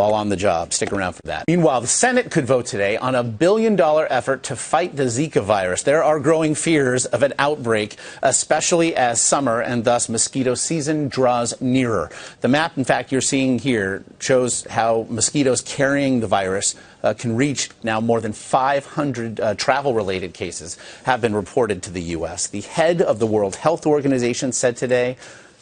while on the job. Stick around for that. Meanwhile, the Senate could vote today on a $1 billion effort to fight the Zika virus. There are growing fears of an outbreak, especially as summer and thus mosquito season draws nearer. The map, in fact, you're seeing here shows how mosquitoes carrying the virus can reach now more than 500 travel-related cases have been reported to the U.S. The head of the World Health Organization said today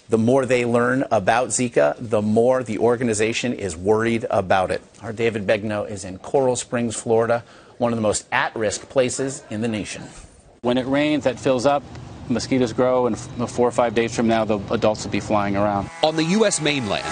the more they learn about Zika, the more the organization is worried about it. Our David Begnaud is in Coral Springs, Florida, one of the most at-risk places in the nation. When it rains, that fills up, mosquitoes grow, and 4 or 5 days from now, the adults will be flying around. On the U.S. mainland,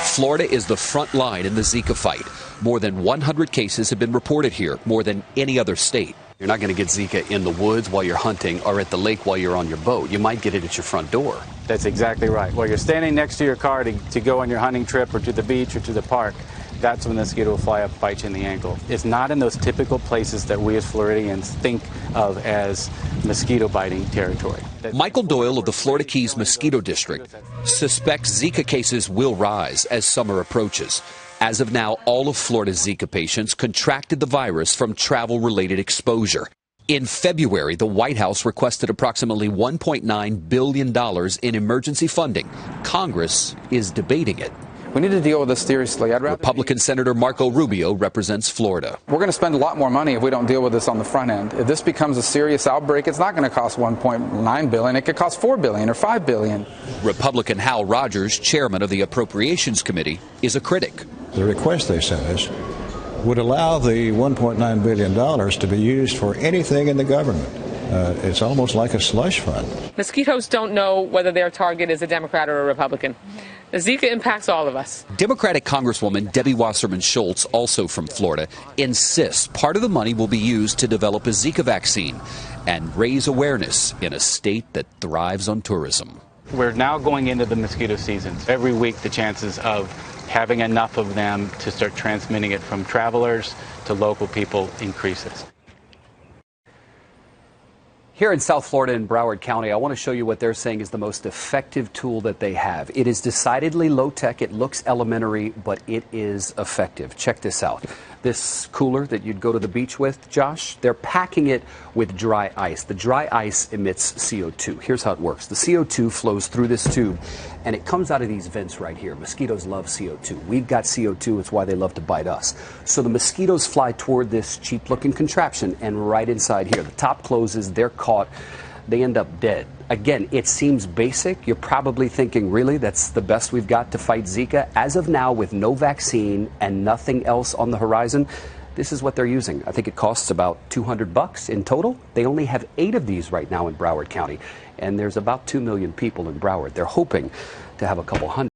Florida is the front line in the Zika fight. More than 100 cases have been reported here, more than any other state. You're not going to get Zika in the woods while you're hunting or at the lake while you're on your boat. You might get it at your front door. That's exactly right. While you're standing next to your car to go on your hunting trip or to the beach or to the park, that's when the mosquito will fly up, bite you in the ankle. It's not in those typical places that we as Floridians think of as mosquito biting territory. Michael Doyle of the Florida Keys Mosquito District suspects Zika cases will rise as summer approaches. As of now, all of Florida's Zika patients contracted the virus from travel-related exposure. In February, the White House requested approximately $1.9 billion in emergency funding. Congress is debating it. We need to deal with this seriously. Republican Senator Marco Rubio represents Florida. We're going to spend a lot more money if we don't deal with this on the front end. If this becomes a serious outbreak, it's not going to cost $1.9 billion. It could cost $4 billion or $5 billion. Republican Hal Rogers, chairman of the Appropriations Committee, is a critic. The request they sent us would allow the $1.9 billion to be used for anything in the government. It's almost like a slush fund. Mosquitoes don't know whether their target is a Democrat or a Republican. Zika impacts all of us. Democratic Congresswoman Debbie Wasserman Schultz, also from Florida, insists part of the money will be used to develop a Zika vaccine and raise awareness in a state that thrives on tourism. We're now going into the mosquito season. Every week, the chances of having enough of them to start transmitting it from travelers to local people increases. Here in South Florida in Broward County, I want to show you what they're saying is the most effective tool that they have. It is decidedly low-tech. It looks elementary, but it is effective. Check this out. This cooler that you'd go to the beach with, Josh, they're packing it with dry ice. The dry ice emits CO2. Here's how it works. The CO2 flows through this tube, and it comes out of these vents right here. Mosquitoes love CO2. We've got CO2. It's why they love to bite us. So the mosquitoes fly toward this cheap-looking contraption, and right inside here, the top closes, they're caught, they end up dead. Again, it seems basic. You're probably thinking, really, that's the best we've got to fight Zika? As of now, with no vaccine and nothing else on the horizon, this is what they're using. I think it costs about $200 in total. They only have 8 of these right now in Broward County, and there's about 2 million people in Broward. They're hoping to have a couple hundred.